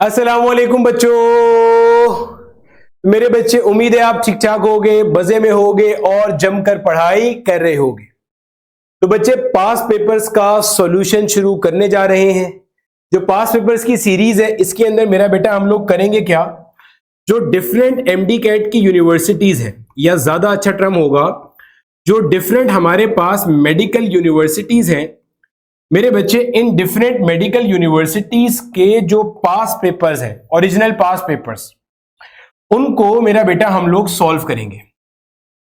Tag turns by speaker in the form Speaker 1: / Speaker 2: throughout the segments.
Speaker 1: अस्सलाम वालेकुम बच्चों। मेरे बच्चे, उम्मीद है आप ठीक ठाक होगे, मजे में होगे और जमकर पढ़ाई कर रहे होगे। तो बच्चे, पास पेपर्स का सॉल्यूशन शुरू करने जा रहे हैं। जो पास पेपर्स की सीरीज है, इसके अंदर मेरा बेटा हम लोग करेंगे क्या, जो डिफरेंट एमडी कैट की यूनिवर्सिटीज है, या ज्यादा अच्छा टर्म होगा, जो डिफरेंट हमारे पास मेडिकल यूनिवर्सिटीज हैं मेरे बच्चे, इन डिफरेंट मेडिकल यूनिवर्सिटीज के जो पास पेपर्स हैं, ओरिजिनल पास पेपर्स, उनको मेरा बेटा हम लोग सॉल्व करेंगे।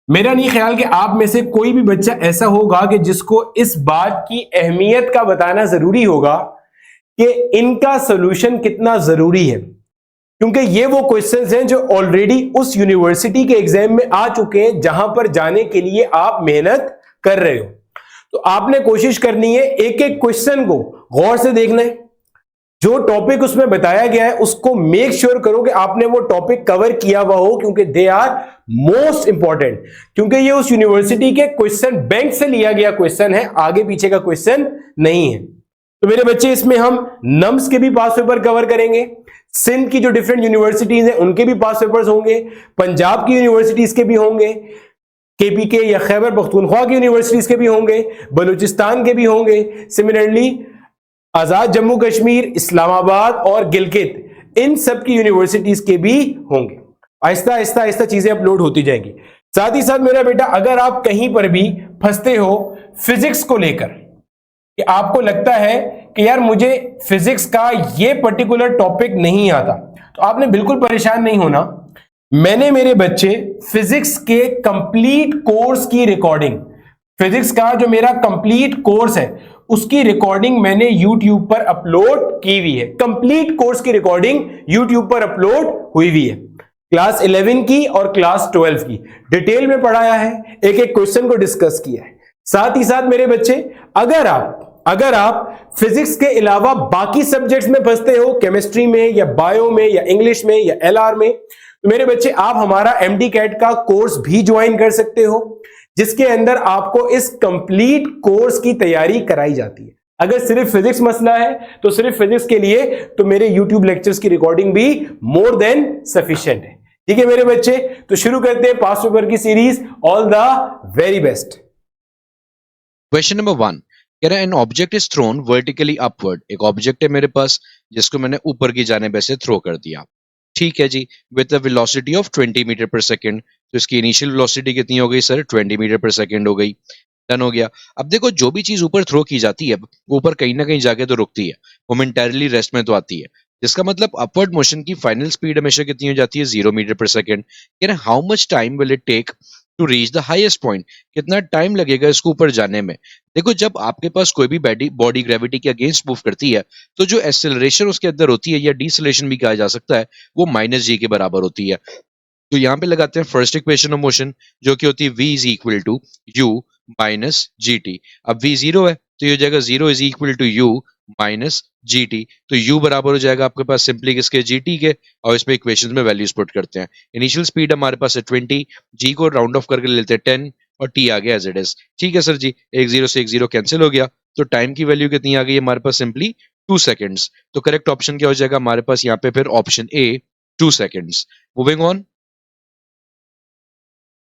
Speaker 1: मेरा नहीं ख्याल कि आप में से कोई भी बच्चा ऐसा होगा कि जिसको इस बात की अहमियत का बताना जरूरी होगा कि इनका सॉल्यूशन कितना जरूरी है, क्योंकि ये वो क्वेश्चंस हैं जो ऑलरेडी उस यूनिवर्सिटी के एग्जाम में आ चुके हैं जहां पर जाने के लिए आप मेहनत कर रहे हो। तो आपने कोशिश करनी है, एक एक क्वेश्चन को गौर से देखना है, जो टॉपिक उसमें बताया गया है उसको मेक श्योर करो कि आपने वो टॉपिक कवर किया हुआ हो, क्योंकि दे आर मोस्ट इंपॉर्टेंट। क्योंकि ये उस यूनिवर्सिटी के क्वेश्चन बैंक से लिया गया क्वेश्चन है, आगे पीछे का क्वेश्चन नहीं है। तो मेरे बच्चे, इसमें हम नम्स के भी पास पेपर कवर करेंगे, सिंध की जो डिफरेंट यूनिवर्सिटीज हैं उनके भी पास पेपर्स होंगे, पंजाब की यूनिवर्सिटीज के भी होंगे, केपीके या खैबर पख्तूनख्वा की यूनिवर्सिटीज के भी होंगे, बलूचिस्तान के भी होंगे, सिमिलरली आजाद जम्मू कश्मीर, इस्लामाबाद और गिलगित, इन सब की यूनिवर्सिटीज के भी होंगे। आहिस्ता आहिस्ता आहिस्ता चीजें अपलोड होती जाएंगी। साथ ही साथ मेरा बेटा, अगर आप कहीं पर भी फंसते हो फिजिक्स को लेकर, कि आपको लगता है कि यार मुझे फिजिक्स का ये पर्टिकुलर टॉपिक नहीं आता, तो आपने बिल्कुल परेशान नहीं होना। मैंने मेरे बच्चे फिजिक्स के कंप्लीट कोर्स की रिकॉर्डिंग, फिजिक्स का जो मेरा कंप्लीट कोर्स है उसकी रिकॉर्डिंग मैंने YouTube पर अपलोड की हुई है। कंप्लीट कोर्स की रिकॉर्डिंग YouTube पर अपलोड हुई हुई है, क्लास 11 की और क्लास 12 की, डिटेल में पढ़ाया है, एक एक क्वेश्चन को डिस्कस किया है। साथ ही साथ मेरे बच्चे, अगर आप फिजिक्स के अलावा बाकी सब्जेक्ट्स में फंसते हो, केमिस्ट्री में या बायो में या इंग्लिश में या LR में, तो मेरे बच्चे आप हमारा एमडी कैट का कोर्स भी ज्वाइन कर सकते हो, जिसके अंदर आपको इस कंप्लीट कोर्स की तैयारी कराई जाती है। अगर सिर्फ फिजिक्स मसला है तो सिर्फ फिजिक्स के लिए तो मेरे YouTube लेक्चर्स की रिकॉर्डिंग भी मोर देन सफिशिएंट है। ठीक है मेरे बच्चे, तो शुरू करते हैं पास पेपर की series. All the very best.
Speaker 2: Question number 1, कह रहा है an object is thrown vertically upward. एक ऑब्जेक्ट है मेरे पास जिसको मैंने ऊपर की जानिब से थ्रो कर दिया। ठीक है जी, with a velocity of 20 metre per second. तो इसकी इनिशियल वेलोसिटी कितनी हो गई सर? 20 मीटर पर सेकंड हो गई। डन हो गया। अब देखो, जो भी चीज ऊपर थ्रो की जाती है वो ऊपर कहीं ना कहीं जाके तो रुकती है, मोमेंटरली रेस्ट में तो आती है, जिसका मतलब अपवर्ड मोशन की फाइनल स्पीड हमेशा कितनी हो जाती है? 0 मीटर पर सेकंड। कह रहे how much time will it take to reach the highest point. कितना टाइम लगेगा इसको ऊपर जाने में? देखो, जब आपके पास कोई भी बॉडी ग्रेविटी के अगेंस्ट मूव करती है तो जो एक्सेलरेशन उसके अंदर होती है, या डिसलेशन भी कहा जा सकता है, वो -g के बराबर होती है। तो यहाँ पे लगाते हैं फर्स्ट इक्वेशन ऑफ मोशन, जो कि होती है v is equal to u minus g t. अब v 0 है तो ये हो जाएगा 0 is equal to u minus g t. तो u बराबर हो जाएगा आपके पास सिंपली किसके? gt के। और इसमें इक्वेशन में वैल्यूज पुट करते हैं। इनिशियल स्पीड हमारे पास है 20, g को राउंड ऑफ करके लेते हैं 10 और t आ गया एज इट इज। ठीक है सर जी, एक 0 से एक 0 कैंसिल हो गया, तो टाइम की वैल्यू कितनी आ गई हमारे पास? Simply 2 seconds. तो करेक्ट ऑप्शन क्या हो जाएगा हमारे पास यहाँ पे? फिर option A, 2 seconds. Moving on,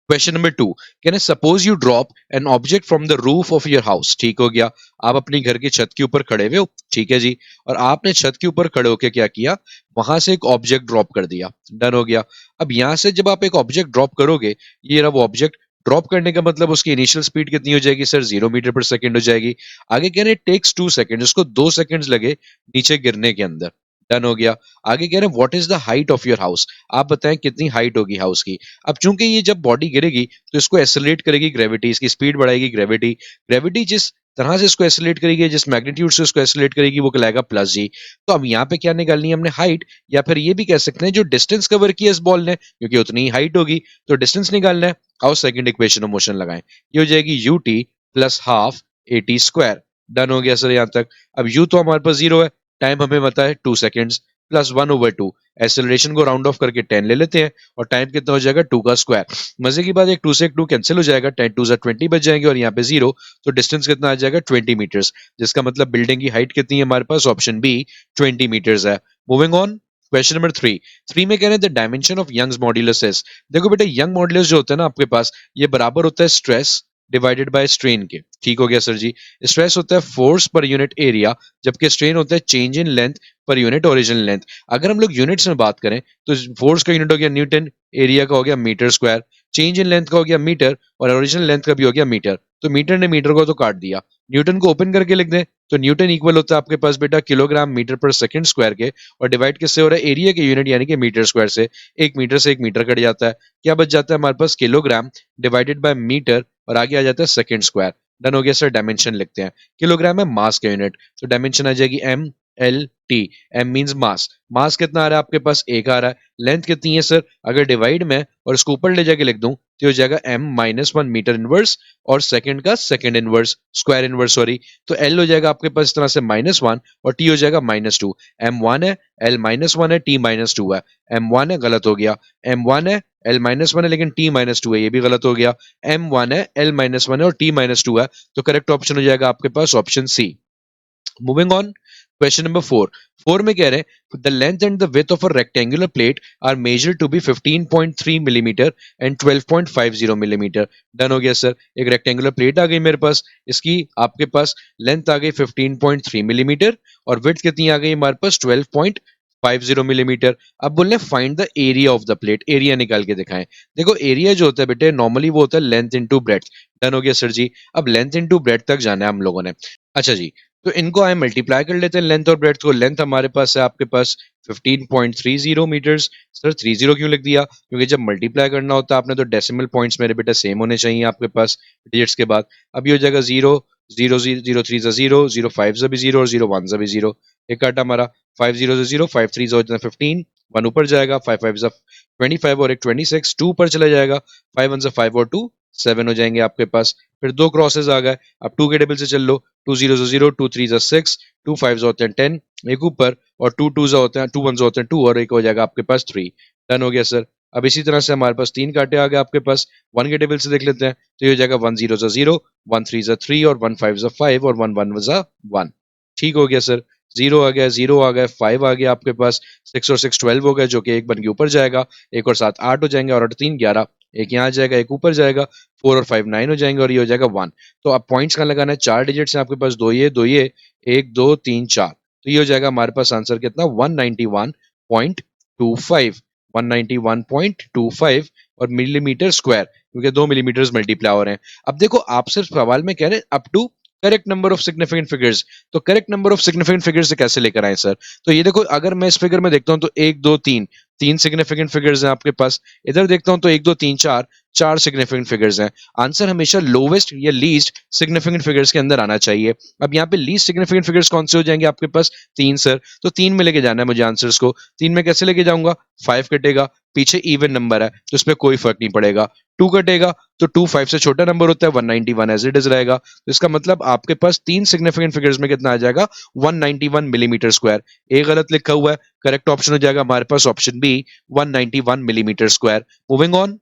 Speaker 2: question number 2, कहना suppose you drop an object from the roof of your house. ठीक हो गया, आप अपनी घर की छत के ऊपर खड़े हुए हो, ठीक है जी, और आपने छत के ऊपर खड़े होकर क्या किया? वहां से एक ऑब्जेक्ट ड्रॉप कर दिया। डन हो गया। अब यहां से जब आप एक ऑब्जेक्ट ड्रॉप करोगे, ये रहा वो ऑब्जेक्ट। ड्रॉप करने का मतलब उसकी इनिशियल स्पीड कितनी हो जाएगी सर? 0 मीटर पर सेकंड हो जाएगी। आगे कह रहे टेक्स 2 सेकंड, उसको 2 सेकंड्स लगे नीचे गिरने के अंदर। डन हो गया। आगे कह रहे हैं what is the height of your house. आप बताएं कितनी हाइट होगी हाउस की। अब चूंकि ये जब बॉडी गिरेगी तो इसको एक्सेलरेट करेगी ग्रेविटी, इसकी स्पीड बढ़ाएगी ग्रेविटी। ग्रेविटी जिस तरह से इसको एक्सेलरेट करेगी, जिस मैग्नीट्यूड से इसको एक्सेलरेट करेगी, वो कहलाएगा प्लस जी। तो अब यहाँ पे क्या निकालनी है हमने? हाइट, या फिर ये भी कह सकते हैं जो डिस्टेंस कवर किया इस बॉल ने, क्योंकि उतनी ही हाइट होगी तो डिस्टेंस निकालना है। आओ सेकंड इक्वेशन ऑफ मोशन लगाएं, ये हो जाएगी U T plus half A T square. Done हो गया सर यहाँ तक। अब यू तो हमारे पास 0 है, टाइम हमें पता है 2 सेकेंड्स, प्लस 1/2। एक्सेलरेशन को राउंड ऑफ करके 10 ले लेते हैं, और टाइम कितना हो जाएगा? 2 का स्क्वायर। मजे की बात, एक 2 से एक 2 कैंसिल हो जाएगा, 10 2 20 बच जाएंगे, और यहाँ पे 0, तो डिस्टेंस कितना आ जाएगा? 20 मीटर्स, जिसका मतलब बिल्डिंग की हाइट कितनी है हमारे पास? ऑप्शन बी, 20 मीटर्स है। मूविंग ऑन, क्वेश्चन नंबर 3 में कह रहे हैं the dimension of Young's modulus is. देखो बेटा यंग मॉड्यूलस जो होता है ना आपके पास, ये बराबर होता है स्ट्रेस डिवाइडेड बाय स्ट्रेन के। ठीक हो गया सर जी। स्ट्रेस होता है फोर्स पर यूनिट एरिया, जबकि स्ट्रेन होता है change in length per unit original length. अगर हम लोग यूनिट्स में बात करें तो फोर्स का यूनिट हो गया न्यूटन, एरिया का हो गया metre square, change in length का हो गया मीटर और ओरिजिनल लेंथ का भी हो गया मीटर। तो मीटर ने मीटर को तो काट दिया, न्यूटन को ओपन करके लिख दें तो न्यूटन इक्वल होता है आपके पास बेटा kilogram metre per second square के, और डिवाइड किससे हो रहा है, एरिया के यूनिट यानी कि मीटर स्क्वायर से। एक मीटर से एक मीटर कट जाता है, क्या बच जाता है हमारे पास, किलोग्राम डिवाइडेड बाय मीटर और आगे आ जाता है सेकंड स्क्वायर। डन हो गया सर। डायमेंशन लिखते हैं, किलोग्राम है मास का यूनिट, तो डायमेंशन आ जाएगी M L T. M means mass, mass कितना आ रहा है आपके पास, एक आ रहा है। लेंथ कितनी है सर, अगर डिवाइड में और इसको ऊपर ले जाके लिख दूं तो हो जाएगा m-1 मीटर इनवर्स और सेकंड का second inverse, square inverse sorry. तो l हो जाएगा आपके पास इस तरह से -1 और t हो जाएगा -2। m1 है, l -1 है, t -2 है। m1 है, गलत हो गया। m1 है, l -1 है लेकिन t -2 है, ये भी गलत हो गया। m1 है, l -1 है और t -2 है, तो करेक्ट ऑप्शन हो जाएगा आपके पास option C. Moving on, question number 4 में कह रहे हैं the length and the width of a rectangular plate are measured to be 15.3 millimetre and 12.50 millimetre. Done हो गया सर। एक रेक्टेंगुलर प्लेट आ गई मेरे पास, इसकी आपके पास लेंथ आ गई 15.3 मिलीमीटर और विड्थ कितनी आ गई हमारे पास 12.50 मिलीमीटर। अब बोल रहे find the area of the plate, area निकाल के दिखाएं। देखो एरिया जो होता है बेटे नॉर्मली वो होता है लेंथ इनटू ब्रेड्थ। डन हो गया सर जी। अब लेंथ इनटू ब्रेड्थ तक जाना है हम लोगों ने। अच्छा जी, तो इनको आए मल्टीप्लाई कर लेते हैं लेंथ और ब्रेड्थ को। लेंथ हमारे पास है आपके पास 15.30 मीटर्स। सर 30 क्यों लिख दिया, क्योंकि जब मल्टीप्लाई करना होता है आपने तो डेसिमल पॉइंट्स मेरे बेटा सेम होने चाहिए आपके पास डिजिट्स के बाद। अब ये हो जाएगा 0 0 0 3 0 0 5 भी 0 और 0 1 भी 0। एक काटा हमारा 5 0 0 5 3 हो जाता है 15, 1 ऊपर जाएगा, 5 5 25 और एक 26, 2 ऊपर चला जाएगा, 5 1 5 और 2 7 हो जाएंगे आपके पास। फिर दो क्रॉसेस आ गए, अब 2 के टेबल से चल लो, 2 0 0 2 3 6, 2 5 होते हैं 10, एक ऊपर और 2 2 होते हैं 2 1 होते हैं 2 और एक हो जाएगा आपके पास 3। डन हो गया सर। अब इसी तरह से हमारे पास 3 काटे आ गए आपके पास, 1 के टेबल से देख लेते हैं तो ये हो जाएगा 1 0 0, 1 3 3 और 1 5 5 और 1 1 1। ठीक हो गया सर। 0 आ गया, 0 आ गया, 5 आ गया आपके पास, 6 और 6 12 हो गया जो कि एक बन के ऊपर जाएगा, एक और 7 8 हो जाएंगे और 8 3 11, एक यहाँ आ जाएगा एक ऊपर जाएगा, 4 और 5 9 हो जाएंगे और ये हो जाएगा 1। तो अब पॉइंट्स कहाँ लगाना है, 4 डिजिट्स हैं आपके पास, दो ये 1 2 3 4, तो ये हो जाएगा हमारे पास आंसर कितना 191.25, 191.25 और मिलीमीटर स्क्वायर, क्योंकि 2 मिलीमीटर मल्टीप्लाई हो रहे हैं। अब देखो आप सिर्फ सवाल में कह रहे हैं up to correct number of significant figures, तो correct number of significant figures से कैसे लेकर आए सर। तो ये देखो अगर मैं इस फिगर में देखता हूं तो 1 2 3 तीन सिग्निफिकेंट फिगर्स हैं आपके पास, इधर देखता हूं तो 1 2 3 4 चार सिग्निफिकेंट फिगर्स हैं। आंसर हमेशा लोवेस्ट या लीस्ट सिग्निफिकेंट फिगर्स के अंदर आना चाहिए। अब यहाँ पे लीस्ट सिग्निफिकेंट फिगर्स कौन से हो जाएंगे आपके पास, 3 सर, तो 3 में लेके जाना है मुझे आंसर्स को। 3 में कैसे लेके जाऊंगा, 5 कटेगा, पीछे इवन नंबर है तो इसमें कोई फर्क नहीं पड़ेगा। 2 कटेगा तो 2 5 से छोटा नंबर होता है, 191 एज इट इज रहेगा। तो इसका मतलब आपके पास 3 सिग्निफिकेंट फिगर्स में कितना आ जाएगा, 191 मिलीमीटर स्क्वायर। ए गलत लिखा हुआ है, करेक्ट ऑप्शन हो जाएगा हमारे पास option B 191 millimetre square. Moving on,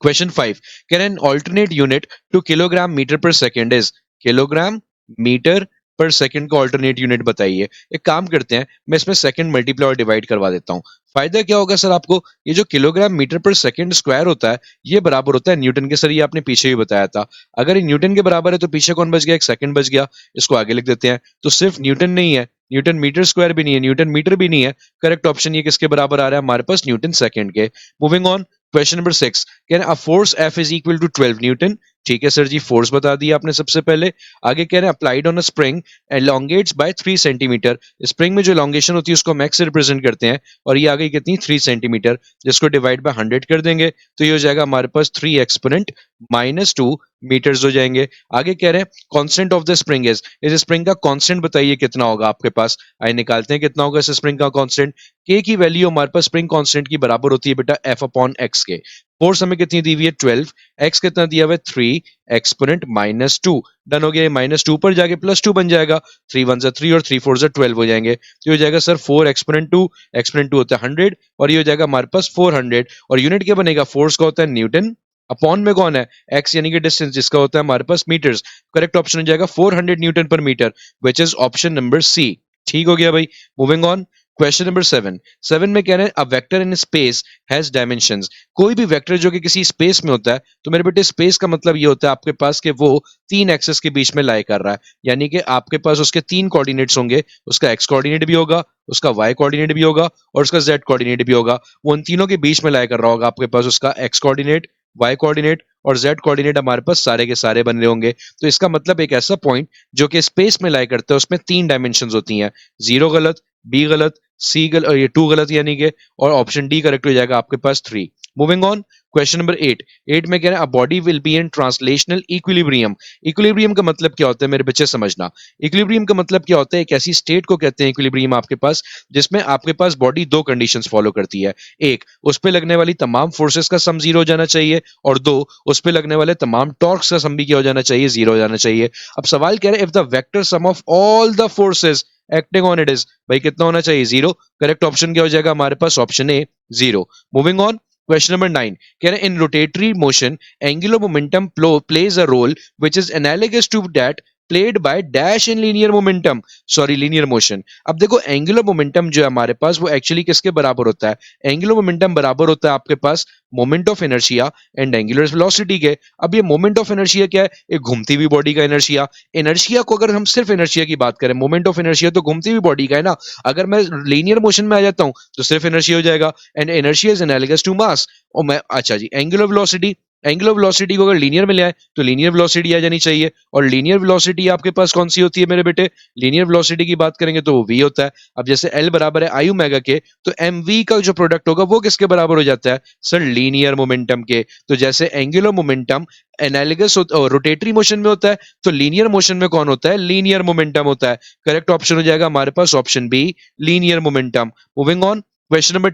Speaker 2: question 5 कह रहे हैं alternate unit to kilogram metre per second is. Kilogram metre per second का ऑल्टरनेट यूनिट बताइए। एक काम करते हैं, मैं इसमें सेकंड मल्टीप्लाई और डिवाइड करवा देता हूं। फायदा क्या होगा सर आपको, ये जो kilogram metre per second square होता है ये बराबर होता है न्यूटन के। सर ये आपने पीछे भी बताया था, अगर ये न्यूटन के बराबर है तो पीछे कौन बच गया, एक सेकंड बच गया। इसको आगे लिख देते हैं, तो सिर्फ न्यूटन नहीं है, न्यूटन मीटर स्क्वायर भी नहीं है, न्यूटन मीटर भी नहीं है। करेक्ट ऑप्शन ये किसके बराबर आ रहा है हमारे पास, न्यूटन सेकंड के। मूविंग ऑन, क्वेश्चन नंबर 6 कह रहे हैं a force F is equal to 12 newton. ठीक है सर जी, फोर्स बता दिया आपने सबसे पहले। आगे कह रहे हैं applied on a spring elongates by 3 centimetre. Spring में जो elongation होती है उसको मैक्स से रिप्रेजेंट करते हैं और ये आ गई कितनी 3 सेंटीमीटर, जिसको डिवाइड बाय 100 कर देंगे तो ये हो जाएगा हमारे पास 3 एक्सपोनेंट -2 मीटर्स हो जाएंगे। आगे कह रहे हैं constant of the spring is, इस स्प्रिंग का कांस्टेंट बताइए कितना होगा आपके पास। आइए निकालते हैं कितना होगा इस स्प्रिंग का कांस्टेंट। के की वैल्यू हमारे पास स्प्रिंग कांस्टेंट की बराबर होती है बेटा F/x के। फोर्स हमें कितनी दी हुई है 12, x कितना दिया हुआ है 3 एक्सपोनेंट -2। डन हो गया, -2 पर जाके +2 बन जाएगा, 3 1 3 और 3 4 12 हो जाएंगे, तो ये हो जाएगा सर 4 एक्सपोनेंट 2, एक्सपोनेंट 2 होता है 100 और ये हो जाएगा हमारे पास 400। और यूनिट क्या बनेगा, फोर्स का होता है न्यूटन, अपॉन में कौन है x यानी कि डिस्टेंस, जिसका होता है हमारे पास मीटर्स। करेक्ट ऑप्शन हो जाएगा 400 newton per metre, which is option number C. ठीक हो गया भाई। मूविंग ऑन, क्वेश्चन नंबर 7 में कह रहे हैं a vector in space has dimensions. कोई भी वेक्टर जो कि किसी स्पेस में होता है, तो मेरे बेटे स्पेस का मतलब ये होता है आपके पास कि वो 3 एक्सिस के बीच में लाई कर रहा है, यानी कि आपके पास उसके 3 कोऑर्डिनेट्स होंगे, उसका एक्स कोऑर्डिनेट भी होगा, उसका वाई कोऑर्डिनेट भी होगा और उसका जेड कोऑर्डिनेट भी होगा। वो उन तीनों के बीच में लाई कर रहा होगा आपके पास उसका एक्स कोऑर्डिनेट, वाई कोऑर्डिनेट और जेड कोऑर्डिनेट हमारे पास सारे के सारे बन रहे होंगे। तो इसका मतलब एक ऐसा पॉइंट जो कि स्पेस में लाई करता है उसमें 3 डायमेंशंस होती हैं, 0 गलत, बी गलत, सी गलत और ये 2 गलत, यानी कि और ऑप्शन डी करेक्ट हो जाएगा आपके पास 3। मूविंग ऑन, क्वेश्चन नंबर 8 में कह रहे हैं a body will be in translational equilibrium. Equilibrium का मतलब क्या होता है मेरे बच्चे समझना। इक्विलिब्रियम का मतलब क्या होता है, एक ऐसी स्टेट को कहते हैं इक्विलिब्रियम आपके पास जिसमें आपके पास बॉडी 2 कंडीशंस फॉलो करती है। एक, उस पे लगने वाली तमाम फोर्सेस का सम 0 हो जाना चाहिए और 2, उस पे लगने वाले तमाम टॉर्क्स का सम भी क्या हो जाना चाहिए, 0 हो जाना चाहिए। अब सवाल कह रहे हैं if the vector sum of all the forces acting on it is, भाई कितना होना चाहिए, 0। करेक्ट ऑप्शन क्या हो जाएगा हमारे पास, option A 0। Moving on, question number 9 कह रहे हैं in rotatory motion angular momentum plays a role which is analogous to that played by dash in linear momentum, sorry linear motion. अब देखो एंगुलर मोमेंटम जो है हमारे पास वो एक्चुअली किसके बराबर होता है, एंगुलर मोमेंटम बराबर होता है आपके पास moment of inertia and angular velocity के। अब ये मोमेंट ऑफ इनर्शिया क्या है, एक घूमती हुई बॉडी का इनर्शिया। इनर्शिया को अगर हम सिर्फ इनर्शिया की बात करें, मोमेंट ऑफ इनर्शिया तो घूमती हुई बॉडी का है ना, अगर मैं लीनियर मोशन में आ जाता हूं तो सिर्फ इनर्शिया हो जाएगा and inertia is analogous to mass. और मैं अच्छा जी एंगुलर वेलोसिटी, एंगुलर वेलोसिटी को अगर लीनियर में ले आए तो लीनियर वेलोसिटी आ जानी चाहिए और लीनियर वेलोसिटी आपके पास कौन सी होती है मेरे बेटे, लीनियर वेलोसिटी की बात करेंगे तो वो v होता है। अब जैसे L बराबर है आई ओमेगा के, तो mv का जो प्रोडक्ट होगा वो किसके बराबर हो जाता है सर, लीनियर मोमेंटम के। तो जैसे एंगुलर मोमेंटम एनालिगस रोटेटरी मोशन में होता है, तो लीनियर मोशन में कौन होता है, लीनियर मोमेंटम होता है। करेक्ट ऑप्शन हो जाएगा हमारे पास option B, linear momentum. Moving on, question number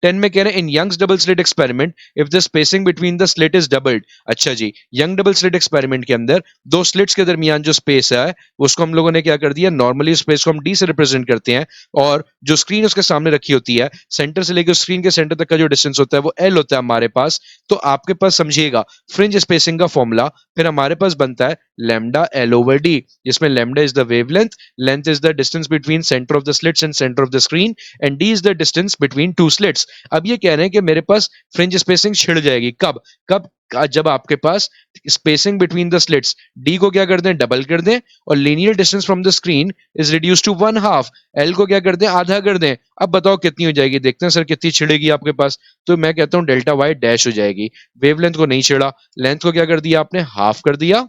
Speaker 2: 10 में कह रहे हैं in Young's double slit experiment if the spacing between the slit is doubled. अच्छा जी, यंग डबल स्लिट एक्सपेरिमेंट के अंदर दो स्लिट्स के दरमियान जो स्पेस है उसको हम लोगों ने क्या कर दिया, नॉर्मली स्पेस को हम डी से रिप्रेजेंट करते हैं और जो स्क्रीन उसके सामने रखी होती है, सेंटर से लेकर स्क्रीन के सेंटर तक का जो डिस्टेंस होता है वो एल होता है हमारे पास। तो आपके पास समझिएगा फ्रिंज स्पेसिंग का फॉर्मूला फिर हमारे पास बनता है लैम्डा एल ओवर डी, जिसमें lambda is the wavelength, length is the distance between centre of the slits and centre of the screen and D is the distance between two slits. अब ये कह रहे हैं कि मेरे पास फ्रिंज स्पेसिंग छिड़ जाएगी कब, कब जब आपके पास spacing between the slits D को क्या कर दें, डबल कर दें और linear distance from the screen is reduce to 1/2, L को क्या कर दें, आधा कर दें। अब बताओ कितनी हो जाएगी, देखते हैं सर कितनी छिड़ेगी आपके पास। तो मैं कहता हूं डेल्टा वाई डैश हो जाएगी। वेवलेंथ को नहीं छिड़ा, लेंथ को क्या कर दिया आपने, हाफ कर दिया,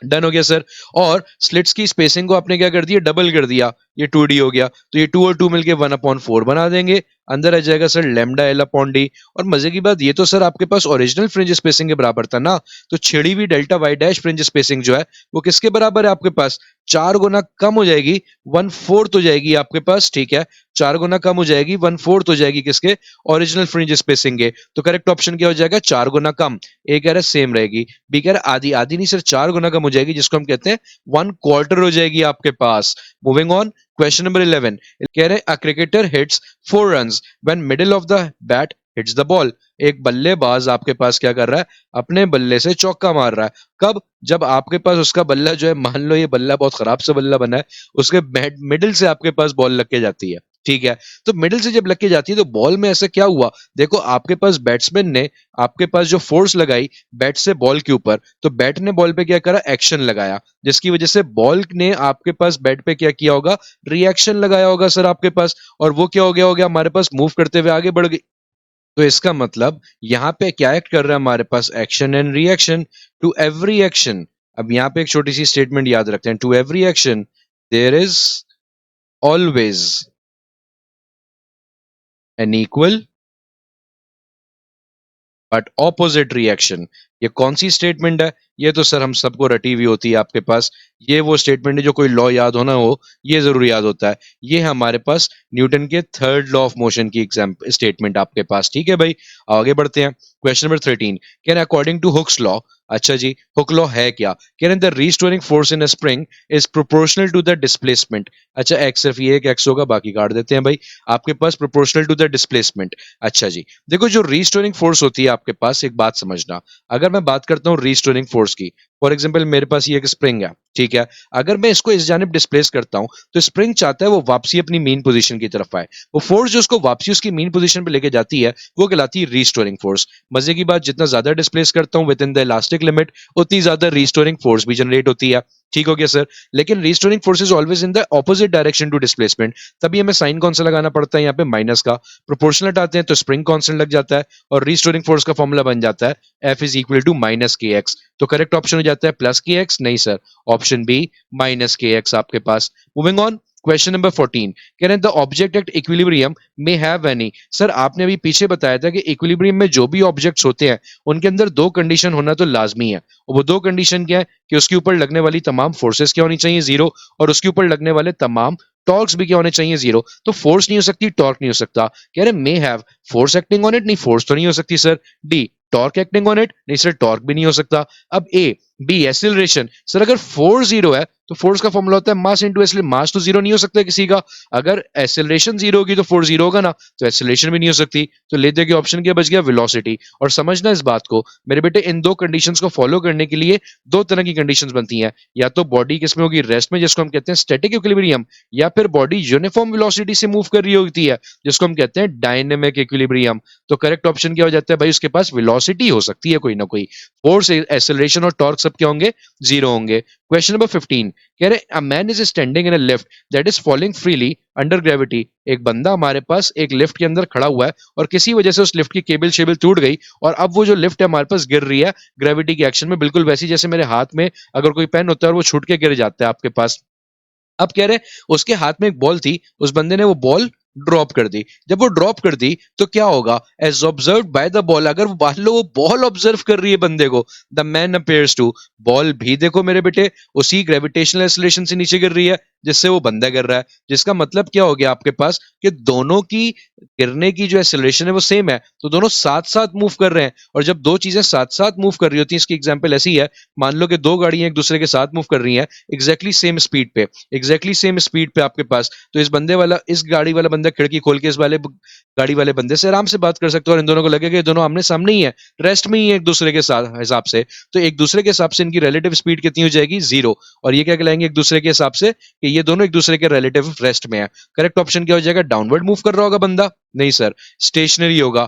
Speaker 2: डन हो गया सर। और स्लिट्स की स्पेसिंग को आपने क्या कर दिया, डबल कर दिया, ये 2d हो गया। तो ये 2 और 2 मिलके 1/4 बना देंगे, अंदर आ जाएगा sir lambda L upon D. और मजे की बात ये तो सर आपके पास ओरिजिनल फ्रिंज स्पेसिंग के बराबर था ना, तो छिड़ी हुई delta Y dash fringe spacing जो है वो किसके बराबर है आपके पास, 4 गुना कम हो जाएगी, 1/4 हो जाएगी आपके पास, ठीक है 4 गुना कम हो जाएगी, 1/4 हो जाएगी किसके, ओरिजिनल फ्रिंज स्पेसिंग के। तो करेक्ट ऑप्शन क्या हो जाएगा, 4 गुना कम। ए कह रहा है सेम रहेगी, बी कह रहा है आधी, आधी नहीं सर 4 गुना कम हो जाएगी, जिसको हम कहते हैं 1/4 हो जाएगी आपके पास। मूविंग ऑन, क्वेश्चन नंबर 11 कह रहे हैं a cricketer hits 4 runs when middle of the bat hits the ball. एक बल्लेबाज आपके पास क्या कर रहा है, अपने बल्ले से चौका मार रहा है, कब, जब आपके पास उसका बल्ला जो है, मान लो ये बल्ला बहुत खराब सा बल्ला बना है, उसके मिडिल से आपके पास बॉल लग के जाती है, ठीक है। तो मिडिल से जब लग के जाती है तो बॉल में ऐसा क्या हुआ, देखो आपके पास बैट्समैन ने आपके पास जो फोर्स लगाई बैट से बॉल के ऊपर, तो बैट ने बॉल पे क्या करा, एक्शन लगाया, जिसकी वजह से बॉल ने आपके पास बैट पे क्या किया होगा, रिएक्शन लगाया होगा सर आपके पास, और वो क्या हो गया होगा हमारे पास, मूव करते हुए आगे बढ़ गई। तो इसका मतलब यहाँ पे क्या एक्ट कर रहा है हमारे पास, action and reaction. To every action, अब यहाँ पे एक छोटी सी स्टेटमेंट याद रखते हैं, to every action there is always an equal but opposite reaction. ये कौन सी स्टेटमेंट है, ये तो सर हम सबको रटी हुई होती है आपके पास, ये वो स्टेटमेंट है जो कोई लॉ याद होना हो ये जरूर याद होता है, ये हमारे पास न्यूटन के थर्ड लॉ ऑफ मोशन की एग्जाम स्टेटमेंट आपके पास, ठीक है भाई। आगे बढ़ते हैं, क्वेश्चन नंबर 13 कह रहे हैं अकॉर्डिंग टू हुक्स लॉ, अच्छा जी हुक लॉ है क्या, कह रहे हैं the restoring force in a spring is proportional to the displacement. अच्छा एक्स, सिर्फ ये एक एक्स होगा, बाकी काट देते हैं भाई, आपके पास प्रोपोर्शनल टू द डिस्प्लेसमेंट। अच्छा जी देखो जो रीस्टोरिंग फोर्स होती है आपके पास, एक बात समझना, अगर मैं बात करता हूँ रीस्टोरिंग फोर्स फोर्स की। फॉर एग्जांपल मेरे पास ये एक स्प्रिंग है, ठीक है, अगर मैं इसको इस जानिब डिस्प्लेस करता हूं तो स्प्रिंग चाहता है वो वापसी अपनी मेन पोजीशन की तरफ आए। वो फोर्स जो उसको वापसी उसकी मेन पोजीशन पे लेके जाती है वो कहलाती है रीस्टोरिंग फोर्स। मजे की बात, जितना ज्यादा डिस्प्लेस करता हूं with in the elastic limit उतनी ज्यादा रीस्टोरिंग फोर्स भी जनरेट होती है। ठीक हो गया सर। लेकिन restoring force is always in the opposite direction to displacement, तभी हमें साइन कौन सा लगाना पड़ता है यहाँ पे, माइनस का। प्रोपोर्शनल हटाते हैं तो स्प्रिंग कांस्टेंट लग जाता है और रीस्टोरिंग फोर्स का फॉर्मूला बन जाता है F is equal to minus K x. तो करेक्ट ऑप्शन हो जाता है प्लस के एक्स, नहीं sir, option B minus K x आपके पास। मूविंग ऑन, क्वेश्चन नंबर 14, कह रहे हैं the object at equilibrium may have any. Sir आपने अभी पीछे बताया था कि इक्विलिब्रियम में जो भी ऑब्जेक्ट्स होते हैं उनके अंदर दो कंडीशन होना तो लाजमी है, और वो दो कंडीशन क्या है कि उसके ऊपर लगने वाली तमाम फोर्सेस क्या होनी चाहिए, जीरो, और उसके ऊपर लगने वाले तमाम टॉर्क्स भी क्या होने चाहिए, जीरो। तो फोर्स नहीं हो सकती, टॉर्क नहीं हो सकता। कह रहे may have, force acting on it, नहीं फोर्स तो नहीं हो सकती sir. D, torque acting on it, नहीं सर, टॉर्क भी नहीं हो सकता। अब ए बी, एक्सीलरेशन, सर अगर फोर्स जीरो है तो फोर्स का फॉर्मूला होता है मास इनटू एक्सीलरेशन, मास तो जीरो नहीं हो सकता किसी का। अगर एक्सीलरेशन जीरो होगी तो फोर्स जीरो होगा ना, तो एक्सीलरेशन भी नहीं हो सकती। तो ले दे के ऑप्शन क्या बच गया, वेलोसिटी। और समझना इस बात को मेरे बेटे, इन दो कंडीशंस को फॉलो करने के लिए दो तरह की कंडीशंस बनती हैं, या तो बॉडी किसमें होगी, रेस्ट में, जिसको हम कहते हैं स्टैटिक इक्विलिब्रियम, या फिर बॉडी यूनिफॉर्म वेलोसिटी से मूव कर रही होती है जिसको हम कहते हैं डायनेमिक इक्विलिब्रियम। तो करेक्ट ऑप्शन क्या हो जाता है भाई, उसके पास वेलोसिटी हो सकती है कोई ना कोई, फोर्स एक्सेलरेशन और टॉर्क सब क्या होंगे, जीरो होंगे। क्वेश्चन नंबर 15, कह रहे a man is standing in a lift that is falling freely under gravity. एक बंदा हमारे पास एक लिफ्ट के अंदर खड़ा हुआ है और किसी वजह से उस लिफ्ट की केबल शेबल टूट गई और अब वो जो लिफ्ट है हमारे पास गिर रही है ग्रेविटी के एक्शन में, बिल्कुल वैसी जैसे मेरे हाथ में अगर कोई पेन होता है और वो छूट के गिर जाता है आपके पास। अब कह रहे उसके हाथ में एक बॉल थी, उस बंदे ने वो बॉल ड्रॉप कर दी। जब वो ड्रॉप कर दी तो क्या होगा, as observed by the ball, अगर वो मान लो वो बॉल ऑब्जर्व कर रही है बंदे को, the man appears to, ball भी देखो मेरे बेटे उसी ग्रेविटेशनल एक्सीलरेशन से नीचे गिर रही है जिससे वो बंदा गिर रहा है। जिसका मतलब क्या हो गया आपके पास कि दोनों की गिरने की जो एक्सीलरेशन है वो सेम है, तो दोनों साथ साथ मूव कर रहे हैं। और जब दो चीजें साथ साथ मूव कर रही होती हैं, इसकी एग्जांपल ऐसी है, मान लो कि दो गाड़ियां एक दूसरे के साथ मूव कर रही हैं एग्जैक्टली सेम स्पीड पे, एग्जैक्टली सेम स्पीड पे आपके पास, तो इस बंदे वाला, इस गाड़ी वाला बंदा खिड़की खोल के इस वाले गाड़ी वाले बंदे से आराम से बात कर सकते हो और इन दोनों को लगेगा ये दोनों आमने सामने ही है, रेस्ट में ही है एक दूसरे के साथ हिसाब से। तो एक दूसरे के हिसाब से इनकी रिलेटिव स्पीड कितनी हो जाएगी, जीरो। और ये क्या कहलाएंगे एक दूसरे के हिसाब से कि ये दोनों एक दूसरे के रिलेटिव रेस्ट में है। करेक्ट ऑप्शन क्या हो जाएगा, डाउनवर्ड मूव कर रहा होगा बंदा, नहीं सर, स्टेशनरी होगा।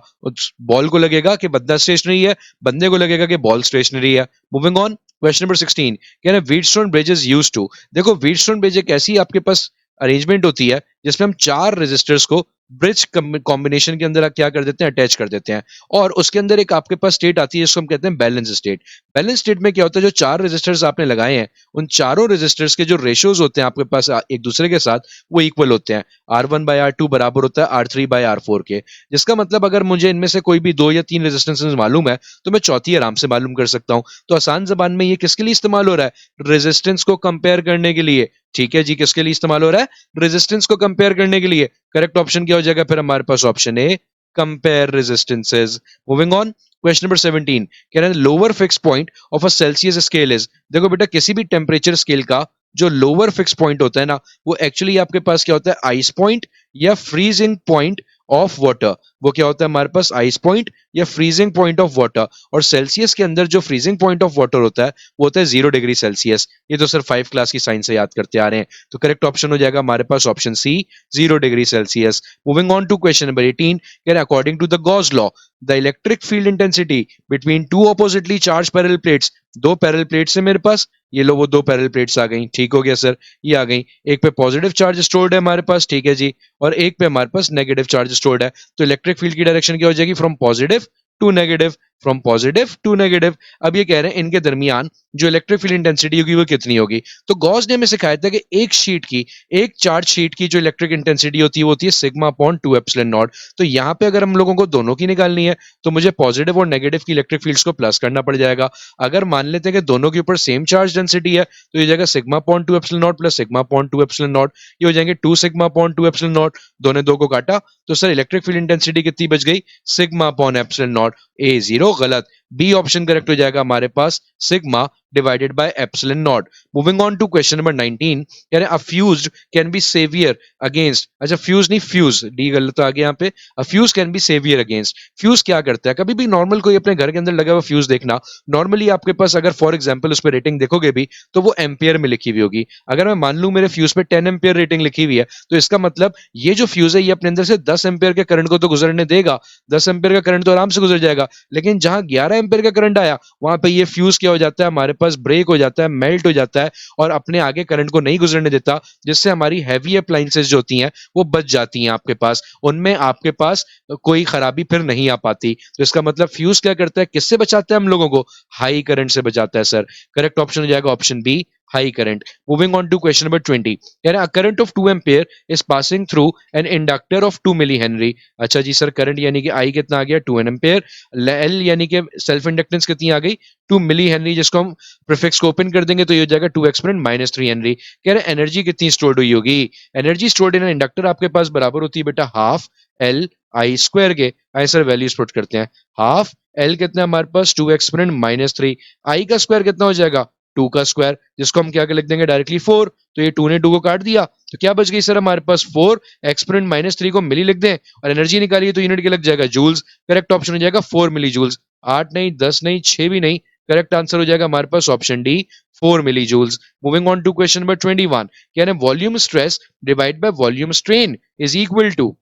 Speaker 2: बॉल को लगेगा कि बंदा स्टेशनरी है, बंदे को लगेगा कि बॉल स्टेशनरी है। मूविंग ऑन, क्वेश्चन नंबर 16, कह रहे हैं Wheatstone bridge is used to. देखो व्हीटस्टोन ब्रिज एक ऐसी आपके पास अरेंजमेंट होती है जिसमें हम चार रेजिस्टर्स को ब्रिज कॉम्बिनेशन के अंदर आप क्या कर देते हैं, अटैच कर देते हैं, और उसके अंदर एक आपके पास स्टेट आती है जिसको हम कहते हैं बैलेंस स्टेट। बैलेंस स्टेट में क्या होता है, जो चार रेजिस्टर्स आपने लगाए हैं उन चारों रेजिस्टर्स के जो रेशियोज होते हैं आपके पास एक दूसरे के साथ वो इक्वल होते हैं। R1/R2 बराबर होता है R3/R4 के। जिसका मतलब अगर मुझे इनमें से कोई भी दो या तीन रेजिस्टेंसेस मालूम है तो मैं चौथी आराम से मालूम कर सकता हूं। तो आसान जबान में ये किसके लिए इस्तेमाल हो रहा है, रेजिस्टेंस को कंपेयर करने के लिए। ठीक है जी, किसके लिए इस्तेमाल हो रहा है, रेजिस्टेंस को कंपेयर करने के लिए। करेक्ट ऑप्शन क्या हो जाएगा फिर हमारे पास, option A, compare resistances. Moving on, question number 17, कह रहे हैं lower fix point of a Celsius scale is. देखो बेटा किसी भी टेम्परेचर स्केल का जो लोअर फिक्स पॉइंट होता है ना वो एक्चुअली आपके पास क्या होता है, आइस पॉइंट या फ्रीजिंग पॉइंट ऑफ वाटर। वो क्या होता है हमारे पास, आइस पॉइंट या फ्रीजिंग पॉइंट ऑफ वाटर। और सेल्सियस के अंदर जो फ्रीजिंग पॉइंट ऑफ वाटर होता है वो होता है 0 डिग्री सेल्सियस। ये तो सर 5 क्लास की साइंस से याद करते आ रहे हैं। तो करेक्ट ऑप्शन हो जाएगा हमारे पास option C, 0 degree Celsius. Moving on to question number 18, कह रहे हैं according to the Gauss law the electric field intensity between two oppositely charge parallel plates. दो पैरेलल प्लेट्स है मेरे पास, ये लो वो दो पैरेलल प्लेट्स आ गई, ठीक हो गया सर, ये आ गई। एक पे पॉजिटिव चार्ज स्टोर्ड है हमारे पास, ठीक है जी, और एक पे हमारे पास नेगेटिव चार्ज स्टोर्ड है। तो इलेक्ट्रिक फील्ड की डायरेक्शन क्या हो जाएगी, from positive to negative, from positive to negative. अब ये कह रहे हैं इनके दरमियान जो इलेक्ट्रिक फील्ड इंटेंसिटी होगी वो कितनी होगी। तो गॉस ने हमें सिखाया था कि एक शीट की, एक चार्ज शीट की जो इलेक्ट्रिक इंटेंसिटी होती है वो होती है सिग्मा अपॉन 2 एप्सिलॉन नॉट। तो यहाँ पे अगर हम लोगों को दोनों की निकालनी है तो मुझे पॉजिटिव और नेगेटिव की इलेक्ट्रिक फील्ड्स को प्लस करना पड़ जाएगा। अगर मान लेते हैं कि दोनों के ऊपर सेम चार्ज डेंसिटी है तो ये जाएगा sigma upon 2 epsilon not plus sigma upon 2 epsilon not, ये हो जाएंगे 2 सिग्मा अपॉन 2 एप्सिलॉन नॉट। दोनों दो को काटा तो सर इलेक्ट्रिक फील्ड इंटेंसिटी कितनी बच गई, sigma upon epsilon naught. A zero, गलत। बी ऑप्शन करेक्ट हो जाएगा हमारे पास sigma divided by epsilon naught. Moving on to question number 19, कह रहे हैं a fuse can be saviour against, अच्छा फ्यूज नहीं फ्यूज, डी गलत आ गया यहाँ पे, a fuse can be saviour against. Fuse क्या करता है, कभी भी नॉर्मल कोई अपने घर के अंदर लगा हुआ फ्यूज देखना, नॉर्मली आपके पास अगर फॉर एग्जांपल उस पर रेटिंग देखोगे भी तो वो एम्पियर में लिखी हुई होगी। अगर मैं मान लूं मेरे फ्यूज पे 10 एम्पियर रेटिंग लिखी हुई है, तो इसका मतलब ये जो फ्यूज है ये अपने अंदर से 10 एम्पियर के करंट को तो गुजरने देगा, 10 एम्पियर का करंट तो आराम से गुजर जाएगा। लेकिन जहां 11 एम्पियर का करंट आया वहां पे ये फ्यूज क्या हो जाता है, हमारे पास ब्रेक हो जाता है, मेल्ट हो जाता है और अपने आगे करंट को नहीं गुजरने देता, जिससे हमारी हैवी अप्लायंसेस जो होती हैं वो बच जाती हैं आपके पास, उनमें आपके पास कोई खराबी फिर नहीं आ पाती। तो इसका मतलब फ्यूज क्या करता है, किससे बचाता है हम लोगों को, हाई करंट से बचाता है सर। करेक्ट ऑप्शन हो जाएगा option B, high current. Moving on to question number 20, कह रहे हैं current of 2 ampere is passing through an inductor of 2 milli henry. अच्छा जी सर, करंट यानी कि आई कितना आ गया 2 एम्पियर, एल यानी कि सेल्फ इंडक्टेंस कितनी आ गई 2 मिली हेनरी, जिसको हम प्रीफिक्स को ओपन कर देंगे तो ये हो जाएगा 2 एक्सपोनेंट -3 हेनरी। कह रहे हैं एनर्जी कितनी स्टोर्ड हुई होगी, एनर्जी स्टोर्ड इन इंडक्टर आपके पास बराबर होती है बेटा हाफ एल आई स्क्वायर के। आइए सर वैल्यूज पुट करते हैं, हाफ एल कितना है हमारे पास 2 एक्सपोनेंट -3, आई का स्क्वायर कितना हो जाएगा 2 का स्क्वायर, जिसको हम क्या लिख देंगे डायरेक्टली 4, तो ये 2 ने 2 को काट दिया तो क्या बच गई सर हमारे पास 4 एक्सपोनेंट -3 को मिली लिख दें और एनर्जी निकालिए तो यूनिट के लग जाएगा जूल्स। करेक्ट ऑप्शन हो जाएगा 4 मिली जूल्स, 8 नहीं 10 नहीं 6 भी नहीं, करेक्ट आंसर हो जाएगा हमारे पास option D 4 milli joules. Moving on to question number 21, कह रहे हैं volume stress divide by volume strain is equal to.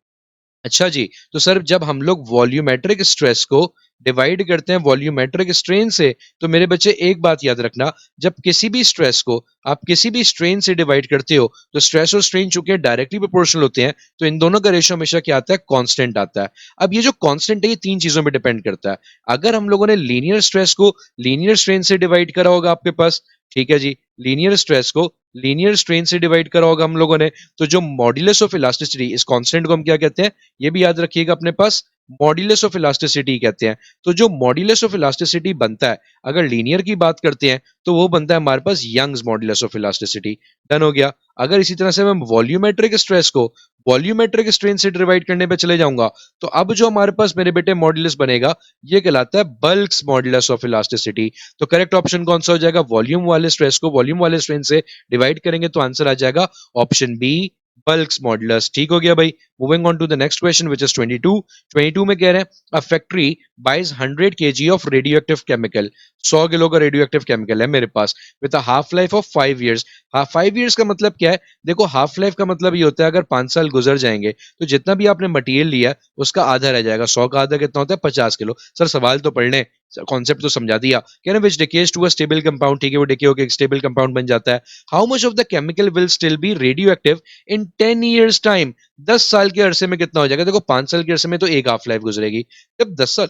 Speaker 2: अच्छा जी, तो सर जब हम लोग वॉल्यूमेट्रिक स्ट्रेस को डिवाइड करते हैं वॉल्यूमेट्रिक स्ट्रेन से, तो मेरे बच्चे एक बात याद रखना, जब किसी भी स्ट्रेस को आप किसी भी स्ट्रेन से डिवाइड करते हो तो स्ट्रेस और स्ट्रेन चूंकि डायरेक्टली प्रोपोर्शनल होते हैं तो इन दोनों का रेशियो हमेशा क्या आता है, कांस्टेंट आता है। अब ये जो कांस्टेंट है ये 3 चीजों पे डिपेंड करता है। अगर हम लोगों ने लीनियर स्ट्रेस को लीनियर स्ट्रेन से डिवाइड करा होगा आपके पास, ठीक है जी, लीनियर स्ट्रेस को लीनियर स्ट्रेन से डिवाइड करा होगा हम लोगों ने, तो जो मॉड्यूलस ऑफ इलास्टिसिटी इस कांस्टेंट को हम क्या कहते हैं, ये भी याद रखिएगा अपने पास, मॉड्यूलस ऑफ इलास्टिसिटी कहते हैं। तो जो मॉड्यूलस ऑफ इलास्टिसिटी बनता है अगर लीनियर की बात करते हैं तो वो बनता है हमारे पास Young's modulus of elasticity. Done हो गया। अगर इसी तरह से मैं वॉल्यूमेट्रिक स्ट्रेस को वॉल्यूमेट्रिक स्ट्रेन से डिवाइड करने पे चले जाऊंगा तो अब जो हमारे पास मेरे बेटे मॉड्यूलस बनेगा ये कहलाता है बल्क्स मॉड्यूलस ऑफ इलास्टिसिटी। तो करेक्ट ऑप्शन कौन सा हो जाएगा, वॉल्यूम वाले स्ट्रेस को वॉल्यूम वाले स्ट्रेन से डिवाइड करेंगे तो आंसर आ जाएगा ऑप्शन बी बल्क्स मॉड्यूलस। ठीक हो गया भाई। Moving on to the next question which is 22 में कह रहे हैं a factory buys 100 kg of radioactive chemical, 100 kilo का रेडियो एक्टिव केमिकल है मेरे पास with a half life of 5 years। हाँ 5 years का मतलब क्या है, देखो हाफ लाइफ का मतलब ये होता है अगर 5 साल गुजर जाएंगे तो जितना भी आपने मटेरियल लिया है उसका आधा रह जाएगा, 100 का आधा कितना होता है 50 किलो। सर सवाल तो पढ़ लें, कॉन्सेप्ट तो समझा दिया। कह रहे हैं which decays to a stable compound, ठीक है वो डिके होकर एक स्टेबल कंपाउंड बन जाता है। How much of the chemical will still be radio active in 10 years time, 10 साल के अरसे में कितना हो जाएगा। देखो 5 साल के अरसे में तो एक हाफ लाइफ गुजरेगी, जब 10 साल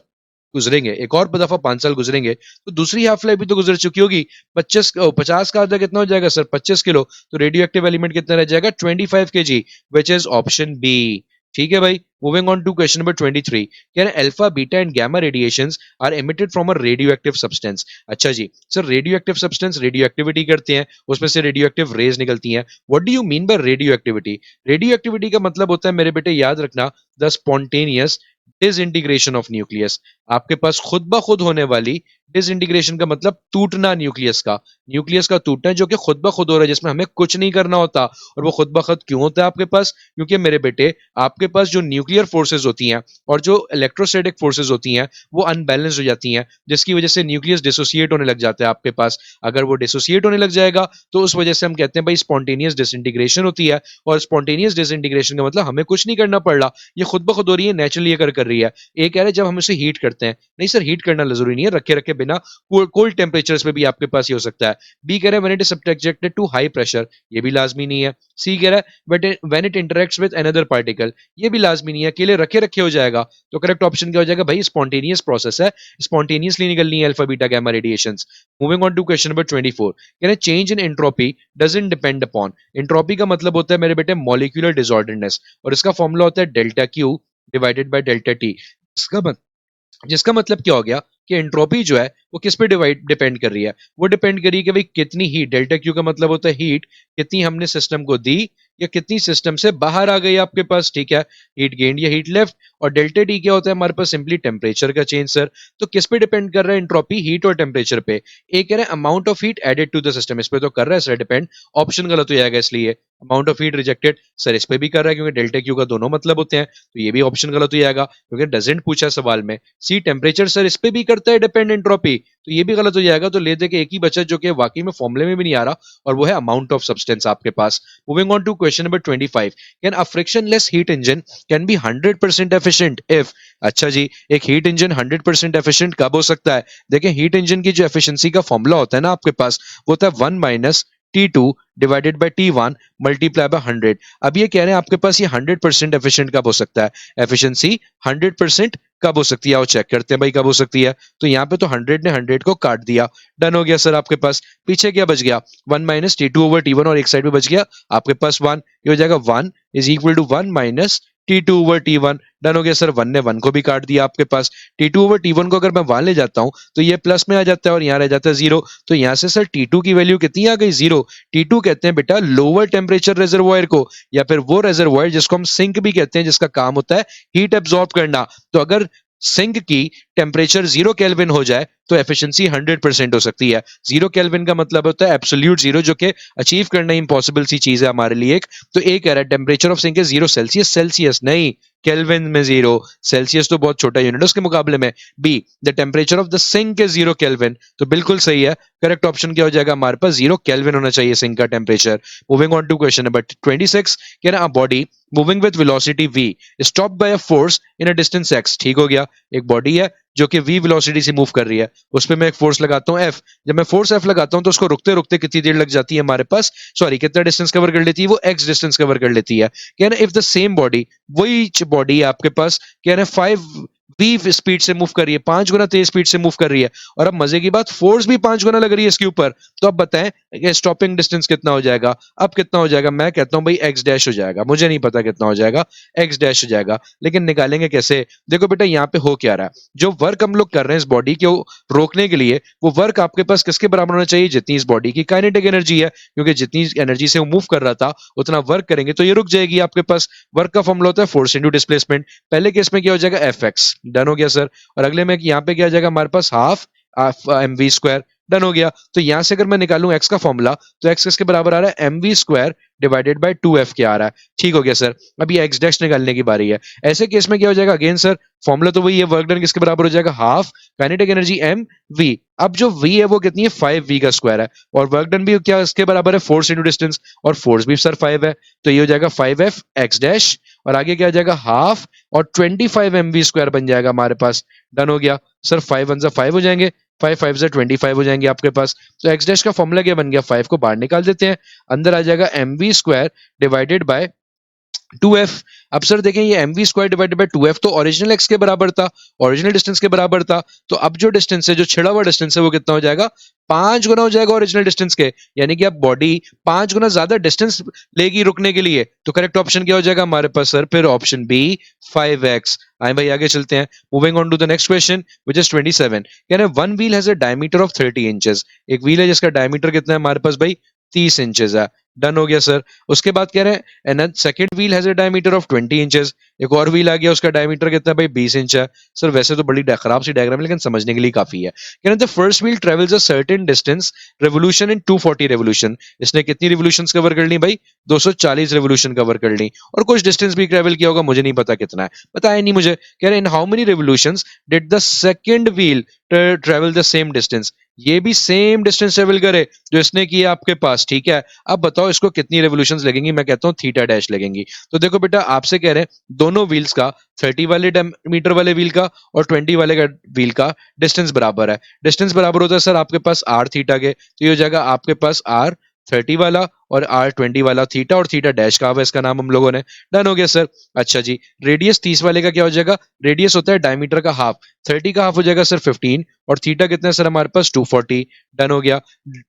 Speaker 2: गुजरेंगे एक और दफा 5 साल गुजरेंगे तो दूसरी हाफ लाइफ भी तो गुजर चुकी होगी। 50 का आधा कितना हो जाएगा सर 25 किलो, तो रेडियो एक्टिव एलिमेंट कितना रह जाएगा 25 kg, which is option B. ठीक है भाई। Moving on to question number 23, कह रहे हैं alpha beta and gamma radiations are emitted from a radioactive substance. अच्छा जी sir, radioactive substance radioactivity करते हैं, उसमें से रेडियो एक्टिव रेज निकलती हैं। What do you mean by radioactivity, radio activity का मतलब होता है मेरे बेटे याद रखना the spontaneous disintegration of nucleus. आपके पास खुद ब खुद होने वाली डिसइंटीग्रेशन का मतलब टूटना न्यूक्लियस का टूटना जो कि खुद ब खुद हो रहा है, जिसमें हमें कुछ नहीं करना होता। और वो खुद ब खुद क्यों होता है आपके पास, क्योंकि मेरे बेटे आपके पास जो न्यूक्लियर फोर्सेज होती हैं और जो इलेक्ट्रोस्टैटिक फोर्सेज होती हैं वो अनबैलेंस हो जाती हैं, जिसकी वजह से न्यूक्लियस डिसोसिएट होने लग जाता है आपके पास। अगर वो डिसोसिएट होने लग जाएगा तो उस वजह से हम कहते हैं भाई स्पॉन्टेनियस डिसइंटीग्रेशन होती है। और स्पॉन्टेनियस डिसइंटीग्रेशन का मतलब हमें कुछ नहीं करना पड़ रहा, ये खुद ब खुद हो रही है, नेचुरली कर रही है। एक कह रहे हैं जब हम इसे हीट करते हैं, नहीं सर हीट करना जरूरी नहीं है, रखे रखे बिना कोल्ड टेम्परेचर्स पे भी आपके पास ये हो सकता है। बी कह रहा है when it is subjected to high pressure, ये भी लाजमी नहीं है। सी कह रहा है when it interacts with another particle, ये भी लाजमी नहीं है, अकेले रखे रखे हो जाएगा। तो करेक्ट ऑप्शन क्या हो जाएगा भाई, स्पॉन्टेनियस प्रोसेस है, स्पॉन्टेनियसली निकलनी है alpha beta gamma radiations. Moving on to question number 24, कह रहे हैं change in entropy doesn't depend upon, entropy का मतलब होता है मेरे बेटे मॉलिक्यूलर डिसऑर्डरनेस, और इसका फॉर्मूला होता है delta Q divided by delta T. जिसका मतलब क्या हो गया कि एंट्रोपी जो है वो किस पे डिपेंड कर रही है, वो डिपेंड कर रही है कि भाई कितनी हीट, डेल्टा क्यू का मतलब होता है हीट, कितनी हमने सिस्टम को दी या कितनी सिस्टम से बाहर आ गई आपके पास, ठीक है, हीट गेन या हीट लेफ्ट। और डेल्टा टी क्या होता है हमारे पास, सिंपली टेम्परेचर का चेंज सर। तो किस पे डिपेंड कर रहा है एंट्रोपी, हीट और टेम्परेचर पे। एक कह रहा है amount of heat added to the system, इस पे तो कर रहा है सर डिपेंड, ऑप्शन गलत हो जाएगा इसलिए। Amount of heat rejected sir, इस पे भी कर रहा है क्योंकि डेल्टा क्यू का दोनों मतलब होते हैं, तो ये भी ऑप्शन गलत हो जाएगा क्योंकि डजेंट पूछा है सवाल में। सी टेम्परेचर सर, इस पे भी करता है डिपेंड एंट्रोपी, तो ये भी गलत हो जाएगा। तो ले दे के एक ही बचा जो कि वाकई में फॉर्मूले में भी नहीं आ रहा, और वो है अमाउंट ऑफ सब्सटेंस आपके पास। Moving on to question number 25, can a frictionless heat engine can be 100% efficient if. अच्छा जी, एक हीट इंजन 100% एफिशिएंट कब हो सकता है? देखिए हीट इंजन की जो एफिशिएंसी का फॉर्मूला होता है ना आपके पास, वो होता है 1 minus T2 divided by T1 multiply by 100। अब ये कह रहे हैं आपके पास ये 100% एफिशिएंट कब हो सकता है, एफिशिएंसी 100% कब हो सकती है, आओ चेक करते हैं भाई कब हो सकती है। तो यहाँ पे तो 100 ने 100 को काट दिया, डन हो गया सर आपके पास। पीछे क्या बच गया, 1 माइनस T2 ओवर T1, और एक साइड पे बच गया आपके पास 1, ये हो जाएगा 1 is equal to 1 minus T2 over T1, done हो गया सर। 1 ने 1 को भी काट दिया आपके पास। T2 ओवर T1 को अगर मैं वहां ले जाता हूं तो ये प्लस में आ जाता है और यहाँ रह जाता है 0, तो यहाँ से सर T2 की वैल्यू कितनी आ गई, 0। T2 कहते हैं बेटा लोअर टेम्परेचर रिजर्वॉयर को, या फिर वो रिजर्वॉयर जिसको हम सिंक भी कहते हैं, जिसका काम होता है हीट एब्जॉर्ब करना। तो अगर सिंक की टेम्परेचर 0 केल्विन हो जाए तो एफिशिएंसी 100% हो सकती है। 0 केल्विन का मतलब होता है एब्सोल्यूट 0, जो कि अचीव करना इम्पॉसिबल सी चीज है हमारे लिए एक। तो ए कह रहा है टेम्परेचर ऑफ सिंक है 0 सेल्सियस, सेल्सियस नहीं केल्विन में 0, सेल्सियस तो बहुत छोटा यूनिट है उसके मुकाबले में। B the temperature of the sink is 0 kelvin, तो बिल्कुल सही है, करेक्ट ऑप्शन क्या हो जाएगा हमारे पास, 0 केल्विन होना चाहिए सिंक का temperature. Moving on to question number 26, कह रहा body moving with velocity v stopped by a force in a distance x। ठीक हो गया, एक बॉडी है जो कि v वेलोसिटी से मूव कर रही है, उस पर मैं एक फोर्स लगाता हूँ f। जब मैं फोर्स f लगाता हूँ तो उसको रुकते रुकते कितनी देर लग जाती है हमारे पास, सॉरी कितना डिस्टेंस कवर कर लेती है वो, x डिस्टेंस कवर कर लेती है। कहना इफ द सेम बॉडी, वही बॉडी आपके पास कह रहे हैं 5 v स्पीड से मूव कर रही है, 5 गुना तेज स्पीड से मूव कर रही है, और अब मजे की बात फोर्स भी 5 गुना लग रही है इसके ऊपर। तो अब बताएं स्टॉपिंग डिस्टेंस कितना हो जाएगा, अब कितना हो जाएगा, मैं कहता हूं भाई x डैश हो जाएगा, मुझे नहीं पता कितना हो जाएगा, x डैश हो जाएगा। लेकिन निकालेंगे कैसे, देखो बेटा यहाँ पे हो क्या रहा है, जो वर्क हम लोग कर रहे हैं इस बॉडी को रोकने के लिए, वो वर्क आपके पास किसके बराबर होना चाहिए, जितनी इस बॉडी की काइनेटिक एनर्जी है, क्योंकि जितनी एनर्जी से वो मूव कर रहा था उतना वर्क करेंगे तो ये रुक जाएगी आपके पास। वर्क का फॉर्मूला होता है फोर्स इंटू डिस्प्लेसमेंट। पहले केस में क्या हो जाएगा fx, डन हो गया सर। और अगले में यहाँ पे क्या आ जाएगा हमारे पास, हाफ mv स्क्वायर, डन हो गया। तो यहां से अगर मैं निकालूं x का फॉर्मूला तो x किसके बराबर आ रहा है, mv square divided by 2f क्या आ रहा है। ठीक हो गया सर, अब ये x डैश निकालने की बारी है। ऐसे केस में क्या हो जाएगा, अगेन सर फॉर्मूला तो वही है, वर्क डन किसके बराबर हो जाएगा, हाफ काइनेटिक एनर्जी mv। अब जो v है वो कितनी है, 5v का स्क्वायर है, और वर्क डन भी क्या इसके बराबर है, फोर्स इंटू डिस्टेंस, और फोर्स भी सर 5 है, तो ये हो जाएगा 5f x डैश, और आगे क्या आ जाएगा हाफ और 25 mv स्क्वायर बन जाएगा हमारे पास। डन हो गया सर, 5 1 5 हो जाएंगे, 5 5 से 25 हो जाएंगे आपके पास। तो x डैश का फॉर्मूला क्या बन गया, 5 को बाहर निकाल देते हैं, अंदर आ जाएगा mv square divided by 2f। अब सर देखें ये mv square divided by 2f तो ओरिजिनल x के बराबर था, ओरिजिनल डिस्टेंस के बराबर था। तो अब जो डिस्टेंस है, जो छिड़ा हुआ डिस्टेंस है, वो कितना हो जाएगा, 5 गुना हो जाएगा ओरिजिनल डिस्टेंस के, यानी कि अब बॉडी 5 गुना ज्यादा डिस्टेंस लेगी रुकने के लिए। तो करेक्ट ऑप्शन क्या हो जाएगा हमारे पास सर, फिर ऑप्शन बी 5x। आए भाई आगे चलते हैं, moving on to the next question which is 27। कह रहे हैं one wheel has a diameter of 30 inches, एक व्हील है जिसका डायमीटर कितना है हमारे पास भाई, 30 इंचेस है। डन हो गया सर। उसके बाद कह रहे हैं and second wheel has a diameter of 20 inches, एक और व्हील आ गया उसका डायमीटर कितना है भाई, 20 इंच है। सर वैसे तो बड़ी खराब सी डायग्राम है लेकिन समझने के लिए काफी है। कह रहे हैं the first wheel travels a certain distance revolution in 240 revolution, इसने कितनी रिवोल्यूशंस कवर कर ली भाई, 240 रेवोल्यूशन कवर कर ली, और कुछ डिस्टेंस भी ट्रेवल किया होगा, मुझे नहीं पता कितना है, बताया नहीं मुझे। कह रहे हैं in how many revolutions did the second wheel travel the same distance, ये भी सेम डिस्टेंस ट्रेवल करे जो इसने किया आपके पास, ठीक है। अब बताओ इसको कितनी रेवोल्यूशंस लगेंगी, मैं कहता हूं थीटा डैश लगेंगी। तो देखो बेटा आपसे कह रहे हैं दोनों व्हील्स का, 30 वाले मीटर वाले व्हील का और 20 वाले का व्हील का डिस्टेंस बराबर है। डिस्टेंस बराबर होता है सर आपके पास आर थीटा के, तो ये हो जाएगा आपके पास आर 30 वाला और आर 20 वाला थीटा, और थीटा डैश का हुआ इसका नाम हम लोगों ने। डन हो गया सर। अच्छा जी, रेडियस 30 वाले का क्या हो जाएगा, रेडियस होता है डायमीटर का हाफ, 30 का हाफ हो जाएगा सर 15, और थीटा कितना है सर हमारे पास 240। डन हो गया।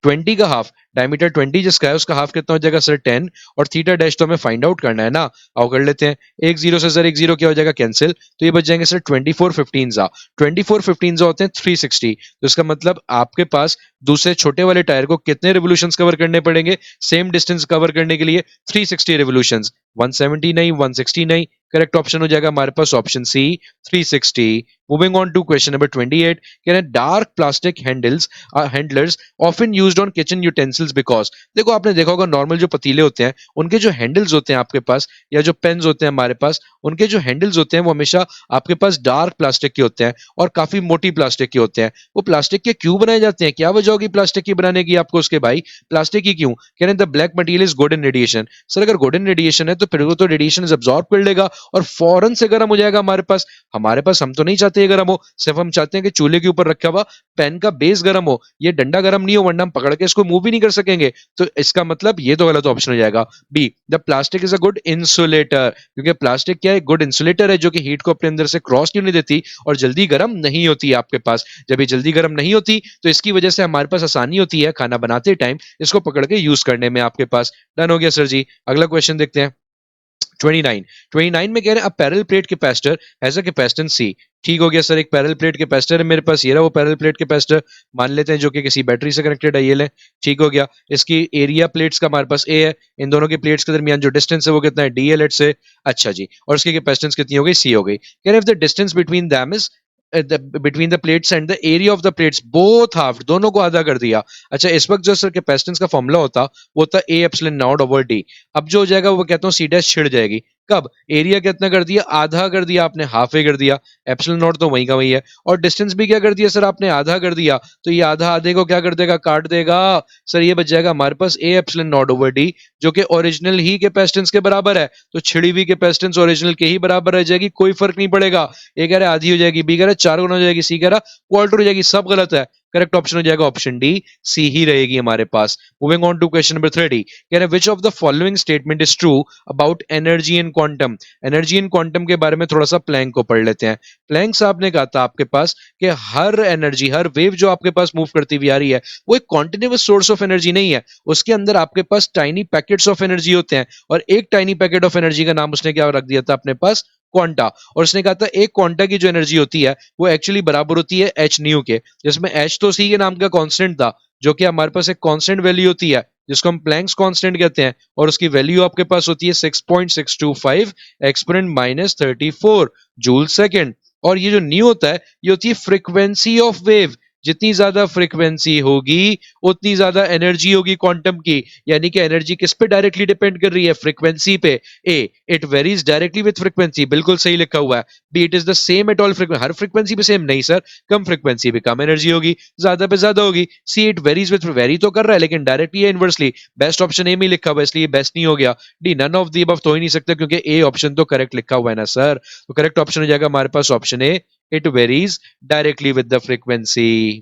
Speaker 2: 20 का हाफ, डायमीटर 20 जिसका है उसका हाफ कितना हो जाएगा सर 10, और थीटा डैश तो हमें फाइंड आउट करना है ना, आओ कर लेते हैं। एक जीरो से सर एक जीरो क्या हो जाएगा कैंसिल, तो ये बच जाएंगे सर 24 15 जा, 24 15 जा होते हैं 360, तो इसका मतलब आपके पास दूसरे छोटे वाले टायर को कितने रिवोल्यूशंस कवर करने पड़ेंगे, सेम सेम डिस्टेंस कवर करने के लिए 360 रिवोल्यूशंस, 170 नहीं, 160 नहीं, करेक्ट ऑप्शन हो जाएगा हमारे पास option C 360। Moving on to question number 28, कह रहे हैं dark plastic handlers often used on kitchen utensils because. देखो आपने देखा होगा नॉर्मल जो पतीले होते हैं उनके जो हैंडल्स होते हैं आपके पास, या जो पेन्स होते हैं हमारे पास, उनके जो हैंडल्स होते हैं वो हमेशा आपके पास डार्क प्लास्टिक के होते हैं और काफी मोटी प्लास्टिक के होते हैं। वो प्लास्टिक के क्यों बनाए जाते हैं, क्या वजह होगी प्लास्टिक की बनाने की आपको उसके भाई? प्लास्टिक की क्यों? कह रहे हैं the black material is good in radiation. Sir अगर गुड इन रेडिएशन है तो फिर वो तो रेडिएशन एब्जॉर्ब कर लेगा और फौरन से गर्म हो जाएगा हमारे पास। हम तो नहीं चाहते ये गर्म हो, सिर्फ हम चाहते हैं कि चूल्हे के ऊपर रखा हुआ पेन का बेस गर्म हो, ये डंडा गर्म नहीं हो, वरना हम पकड़ के इसको मूव भी नहीं कर सकेंगे। तो इसका मतलब ये तो गलत ऑप्शन हो जाएगा B, the plastic is a good insulator, क्योंकि प्लास्टिक क्या है, गुड इंसुलेटर है जो कि हीट को अपने अंदर से क्रॉस नहीं होने देती और जल्दी गर्म नहीं होती है आपके पास। जब ये जल्दी गर्म नहीं होती तो इसकी वजह से हमारे पास आसानी होती है खाना बनाते टाइम इसको पकड़ के यूज करने में आपके पास। डन हो गया सर जी। अगला क्वेश्चन देखते हैं 29 में कह रहे हैं parallel plate capacitor has a capacitance C. ठीक हो गया सर, एक पैरेलल प्लेट कैपेसिटर है मेरे पास, ये रहा वो पैरेलल प्लेट कैपेसिटर मान लेते हैं जो कि किसी बैटरी से कनेक्टेड है, ये लें। ठीक हो गया, इसकी एरिया प्लेट्स का हमारे पास ए है, इन दोनों की प्लेट्स के दरमियान जो डिस्टेंस है वो कितना है, डी है लेट्स से। अच्छा जी, और इसकी कैपेसिटेंस कितनी हो गई, सी हो गई। कह रहे हैं the distance between them is between the plates and the area of the plates both half, दोनों को आधा कर दिया। अच्छा, इस वक्त जो सर कैपेसिटेंस का फॉर्मूला होता वो होता ए एप्सिलॉन नॉट ओवर डी। अब जो हो जाएगा वो कहता हूँ सी डैश छिड़ जाएगी। कब? एरिया कितना कर दिया, आधा कर दिया आपने, हाफ ए कर दिया। एप्सिलॉन नॉट तो वहीं का वहीं है, और डिस्टेंस भी क्या कर दिया सर आपने, आधा कर दिया। तो ये आधा आधे को क्या कर देगा, काट देगा। सर ये बच जाएगा हमारे पास A epsilon naught over D, जो कि ओरिजिनल ही कैपेसिटेंस के बराबर है। तो छिड़ी हुई कैपेसिटेंस ओरिजिनल के ही बराबर रह जाएगी, कोई फर्क नहीं पड़ेगा। ए कह रहा है आधी हो जाएगी, बी कह रहा है 4 गुना हो जाएगी, सी कह रहा क्वार्टर हो जाएगी। सब गलत है, करेक्ट ऑप्शन हो जाएगा ऑप्शन डी, सी ही रहेगी हमारे पास। Moving on to question number 30, कह रहे हैं which of the following statement is true about energy in quantum. Energy in quantum के बारे में थोड़ा सा प्लैंक को पढ़ लेते हैं। प्लैंक साहब ने कहा था आपके पास कि हर एनर्जी, हर वेव जो आपके पास मूव करती हुई आ रही है वो एक कॉन्टिन्यूअस सोर्स ऑफ एनर्जी नहीं है, उसके अंदर आपके पास टाइनी पैकेट्स ऑफ एनर्जी होते हैं, और एक टाइनी पैकेट ऑफ एनर्जी का नाम उसने क्या रख दिया था अपने पास, क्वांटा। और उसने कहा था एक क्वांटा की जो एनर्जी होती है वो एक्चुअली बराबर होती है एच न्यू के, जिसमें एच तो सी के नाम का कांस्टेंट था, जो कि हमारे पास एक कांस्टेंट वैल्यू होती है जिसको हम प्लैंक्स कांस्टेंट कहते हैं, और उसकी वैल्यू आपके पास होती है 6.625 एक्सपोनेंट -34 जूल सेकंड। और ये जो न्यू होता है ये होती है फ्रीक्वेंसी ऑफ वेव, जितनी ज्यादा फ्रीक्वेंसी होगी उतनी ज्यादा एनर्जी होगी क्वांटम की। यानी कि एनर्जी किस पे डायरेक्टली डिपेंड कर रही है, फ्रीक्वेंसी पे। A, it varies directly with frequency, बिल्कुल सही लिखा हुआ है। B, it is the same at all frequency, हर फ्रीक्वेंसी पे सेम नहीं सर, कम फ्रीक्वेंसी पे कम एनर्जी होगी, ज्यादा पे ज्यादा होगी। C, it varies with, vary तो कर रहा है लेकिन डायरेक्टली या इनवर्सली। बेस्ट ऑप्शन ए में लिखा हुआ है इसलिए बेस्ट नहीं हो गया। D, none of the above तो ही नहीं सकता क्योंकि ए ऑप्शन तो करेक्ट लिखा हुआ है ना सर। तो करेक्ट ऑप्शन हो जाएगा हमारे पास option A, it varies directly with the frequency.